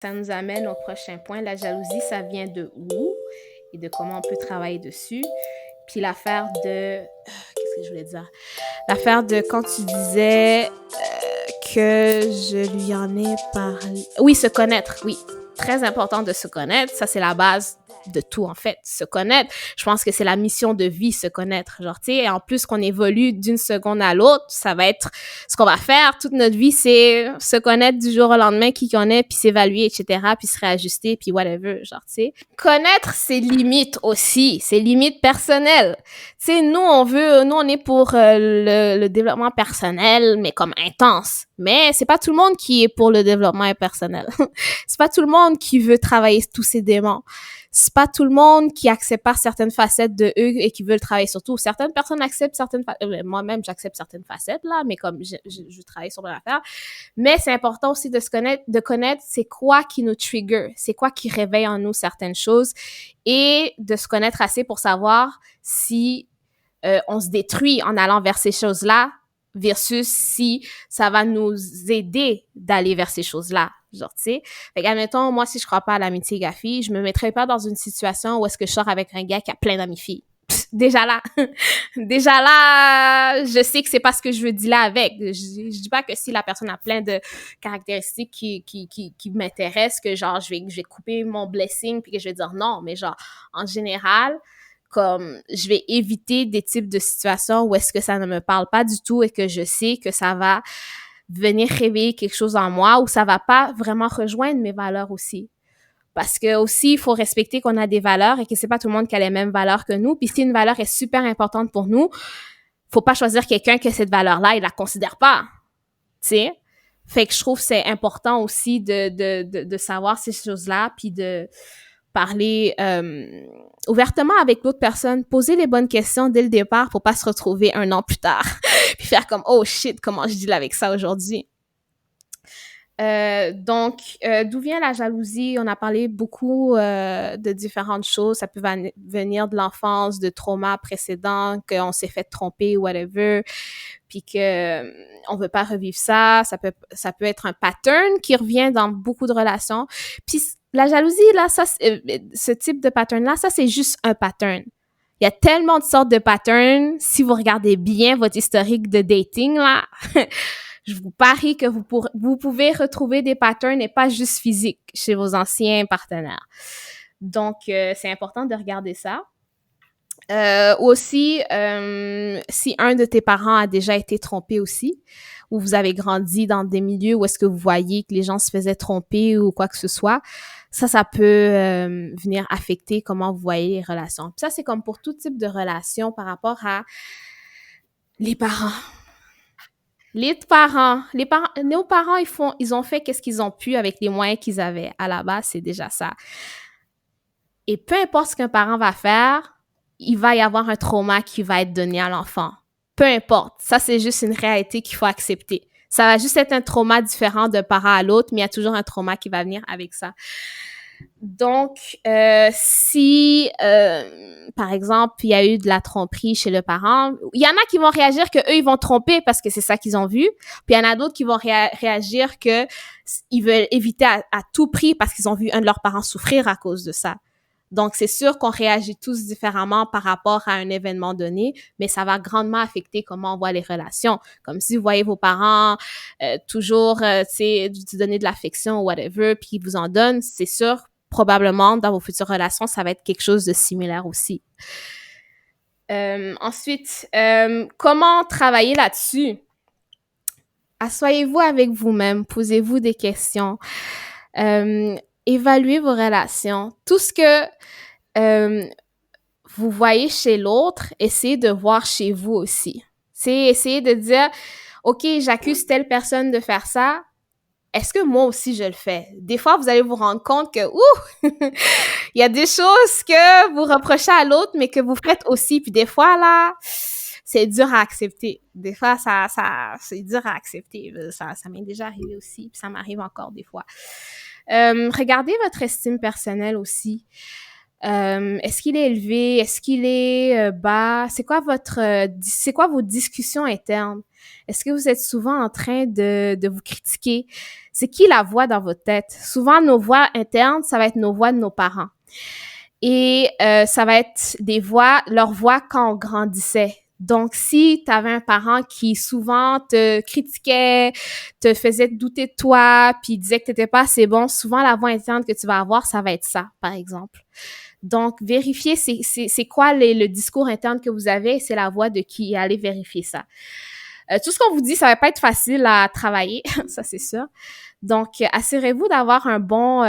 Ça nous amène au prochain point. La jalousie, ça vient de où et de comment on peut travailler dessus. Puis l'affaire de... qu'est-ce que je voulais dire? L'affaire de quand tu disais que je lui en ai parlé. Oui, se connaître, oui. Très important de se connaître. Ça, c'est la base de tout, en fait. Se connaître. Je pense que c'est la mission de vie, se connaître. Genre, tu sais, et en plus qu'on évolue d'une seconde à l'autre, ça va être ce qu'on va faire toute notre vie, c'est se connaître du jour au lendemain, qui qu'on est, puis s'évaluer, etc., puis se réajuster, puis whatever, genre, tu sais. Connaître ses limites aussi, ses limites personnelles. Tu sais, nous, on est pour le développement personnel, mais comme intense. Mais c'est pas tout le monde qui est pour le développement personnel. C'est pas tout le monde qui veut travailler tous ses démons. C'est pas tout le monde qui accepte pas certaines facettes de eux et qui veulent travailler sur tout. Certaines personnes acceptent certaines moi-même, j'accepte certaines facettes, là, mais comme je travaille sur mon affaire. Mais c'est important aussi de se connaître, de connaître c'est quoi qui nous trigger, c'est quoi qui réveille en nous certaines choses et de se connaître assez pour savoir si on se détruit en allant vers ces choses-là versus si ça va nous aider d'aller vers ces choses-là. Genre, tu sais. Fait qu'admettons, moi, si je crois pas à l'amitié gars-fille, je me mettrais pas dans une situation où est-ce que je sors avec un gars qui a plein d'amis filles. Déjà là, déjà là, je sais que c'est pas ce que je veux dire là avec. Je dis pas que si la personne a plein de caractéristiques qui m'intéressent, que genre, je vais couper mon blessing puis que je vais dire non. Mais genre, en général, comme je vais éviter des types de situations où est-ce que ça ne me parle pas du tout et que je sais que ça va venir réveiller quelque chose en moi ou ça va pas vraiment rejoindre mes valeurs aussi. Parce que aussi, il faut respecter qu'on a des valeurs et que c'est pas tout le monde qui a les mêmes valeurs que nous. Puis si une valeur est super importante pour nous, faut pas choisir quelqu'un que cette valeur-là, il la considère pas. Tu sais? Fait que je trouve que c'est important aussi de savoir ces choses-là puis de parler ouvertement avec l'autre personne, poser les bonnes questions dès le départ pour pas se retrouver un an plus tard puis faire comme oh shit, comment je deal avec ça aujourd'hui. D'où vient la jalousie? On a parlé beaucoup de différentes choses. Ça peut venir de l'enfance, de traumas précédents, qu'on s'est fait tromper, whatever, puis que on veut pas revivre ça. Ça peut être un pattern qui revient dans beaucoup de relations. Puis la jalousie, là, ça, ce type de pattern-là, ça, c'est juste un pattern. Il y a tellement de sortes de patterns. Si vous regardez bien votre historique de dating, là, je vous parie que vous pouvez retrouver des patterns et pas juste physiques chez vos anciens partenaires. Donc, c'est important de regarder ça. Aussi, si un de tes parents a déjà été trompé aussi, ou vous avez grandi dans des milieux où est-ce que vous voyez que les gens se faisaient tromper ou quoi que ce soit, ça peut venir affecter comment vous voyez les relations. Puis ça, c'est comme pour tout type de relation par rapport à les parents. Nos parents, ils ont fait qu'est-ce qu'ils ont pu avec les moyens qu'ils avaient. À la base, c'est déjà ça. Et peu importe ce qu'un parent va faire, il va y avoir un trauma qui va être donné à l'enfant. Peu importe. Ça, c'est juste une réalité qu'il faut accepter. Ça va juste être un trauma différent d'un parent à l'autre, mais il y a toujours un trauma qui va venir avec ça. Donc, si, par exemple, il y a eu de la tromperie chez le parent, il y en a qui vont réagir que eux ils vont tromper parce que c'est ça qu'ils ont vu, puis il y en a d'autres qui vont réagir que ils veulent éviter à tout prix parce qu'ils ont vu un de leurs parents souffrir à cause de ça. Donc, c'est sûr qu'on réagit tous différemment par rapport à un événement donné, mais ça va grandement affecter comment on voit les relations. Comme si vous voyez vos parents toujours, tu sais, vous donner de l'affection ou whatever, puis ils vous en donnent, c'est sûr, probablement, dans vos futures relations, ça va être quelque chose de similaire aussi. Ensuite, comment travailler là-dessus? Asseyez-vous avec vous-même, posez-vous des questions. Évaluez vos relations. Tout ce que vous voyez chez l'autre, essayez de voir chez vous aussi. C'est essayez de dire, OK, j'accuse telle personne de faire ça. Est-ce que moi aussi je le fais? Des fois, vous allez vous rendre compte que, il y a des choses que vous reprochez à l'autre, mais que vous faites aussi. Puis des fois, là, c'est dur à accepter. Des fois, c'est dur à accepter. Ça m'est déjà arrivé aussi, puis ça m'arrive encore des fois. Regardez votre estime personnelle aussi. Est-ce qu'il est élevé? Est-ce qu'il est bas? C'est quoi vos discussions internes? Est-ce que vous êtes souvent en train de vous critiquer? C'est qui la voix dans votre tête? Souvent, nos voix internes, ça va être nos voix de nos parents. Et ça va être leur voix quand on grandissait. Donc, si tu avais un parent qui souvent te critiquait, te faisait douter de toi, puis disait que tu n'étais pas assez bon, souvent la voix interne que tu vas avoir, ça va être ça, par exemple. Donc, vérifiez c'est quoi le discours interne que vous avez, c'est la voix de qui, allez vérifier ça. Tout ce qu'on vous dit, ça va pas être facile à travailler, ça c'est sûr. Donc, assurez-vous d'avoir un bon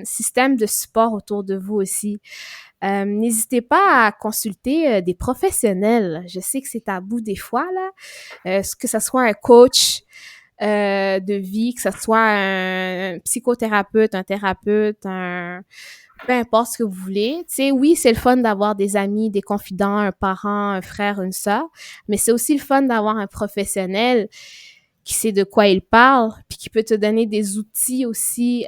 système de support autour de vous aussi. N'hésitez pas à consulter des professionnels. Je sais que c'est tabou des fois, là. Que ce soit un coach de vie, que ce soit un psychothérapeute, un thérapeute, peu importe ce que vous voulez. Tu sais, oui, c'est le fun d'avoir des amis, des confidents, un parent, un frère, une sœur, mais c'est aussi le fun d'avoir un professionnel qui sait de quoi il parle, puis qui peut te donner des outils aussi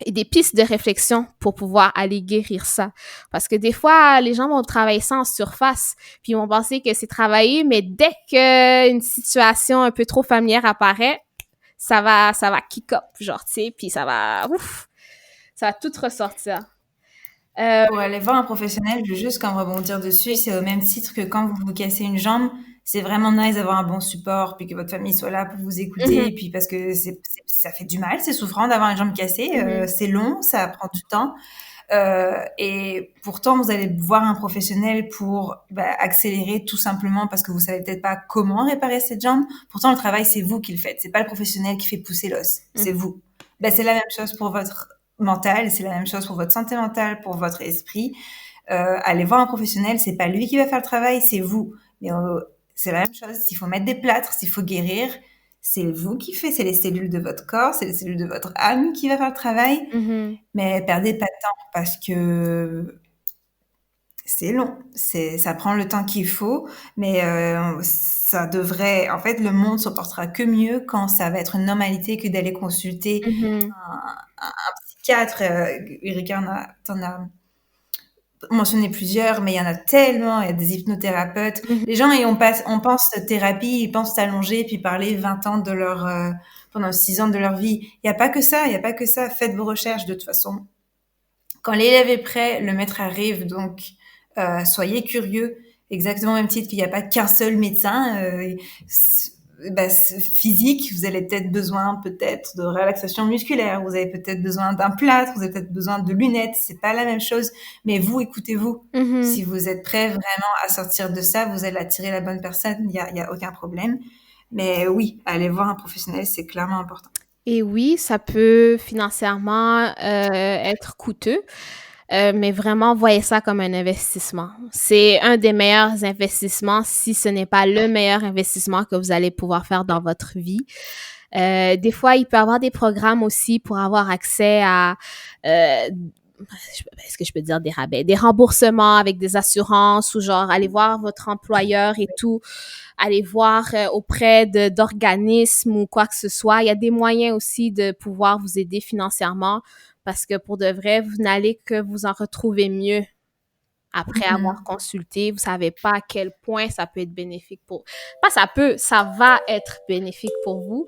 et des pistes de réflexion pour pouvoir aller guérir ça. Parce que des fois, les gens vont travailler ça en surface, puis ils vont penser que c'est travaillé, mais dès qu'une situation un peu trop familière apparaît, ça va kick up, genre, tu sais, puis ça va tout ressortir. Pour aller voir un professionnel, je veux juste comme rebondir dessus, c'est au même titre que quand vous vous cassez une jambe, c'est vraiment nice d'avoir un bon support, puis que votre famille soit là pour vous écouter, Mhm, et puis parce que ça fait du mal, c'est souffrant d'avoir une jambe cassée, mhm, c'est long, ça prend du temps, et pourtant vous allez voir un professionnel pour accélérer tout simplement parce que vous savez peut-être pas comment réparer cette jambe. Pourtant le travail c'est vous qui le faites, c'est pas le professionnel qui fait pousser l'os, c'est mhm, vous. C'est la même chose pour votre mental, c'est la même chose pour votre santé mentale, pour votre esprit. Aller voir un professionnel, c'est pas lui qui va faire le travail, c'est vous. Mais c'est la même chose. S'il faut mettre des plâtres, s'il faut guérir, c'est vous qui faites. C'est les cellules de votre corps, c'est les cellules de votre âme qui va faire le travail. mhm, Mais perdez pas de temps parce que c'est long. Ça prend le temps qu'il faut, mais ça devrait. En fait, le monde se portera que mieux quand ça va être une normalité que d'aller consulter mhm, un psychiatre. Erika, t'en as mentionné plusieurs, mais il y en a tellement. Il y a des hypnothérapeutes. mhm, Les gens, on pense thérapie, ils pensent s'allonger puis parler 20 ans de pendant 6 ans de leur vie. Il n'y a pas que ça, il n'y a pas que ça. Faites vos recherches de toute façon. Quand l'élève est prêt, le maître arrive. Donc, soyez curieux. Exactement au même titre qu'il n'y a pas qu'un seul médecin. Physique, vous allez peut-être besoin peut-être de relaxation musculaire, vous avez peut-être besoin d'un plâtre, vous avez peut-être besoin de lunettes, c'est pas la même chose, mais vous, écoutez-vous. mhm. Si vous êtes prêt vraiment à sortir de ça, vous allez attirer la bonne personne, il y a aucun problème. Mais oui, aller voir un professionnel, c'est clairement important. Et oui, ça peut financièrement être coûteux, mais vraiment, voyez ça comme un investissement. C'est un des meilleurs investissements, si ce n'est pas le meilleur investissement que vous allez pouvoir faire dans votre vie. Des fois, il peut y avoir des programmes aussi pour avoir accès à, est-ce que je peux dire des rabais, des remboursements avec des assurances ou genre aller voir votre employeur et tout, aller voir auprès d'organismes ou quoi que ce soit. Il y a des moyens aussi de pouvoir vous aider financièrement parce que pour de vrai, vous n'allez que vous en retrouver mieux après avoir Mhm. consulté. Vous savez pas à quel point ça peut être bénéfique pour... Pas ça peut, ça va être bénéfique pour vous.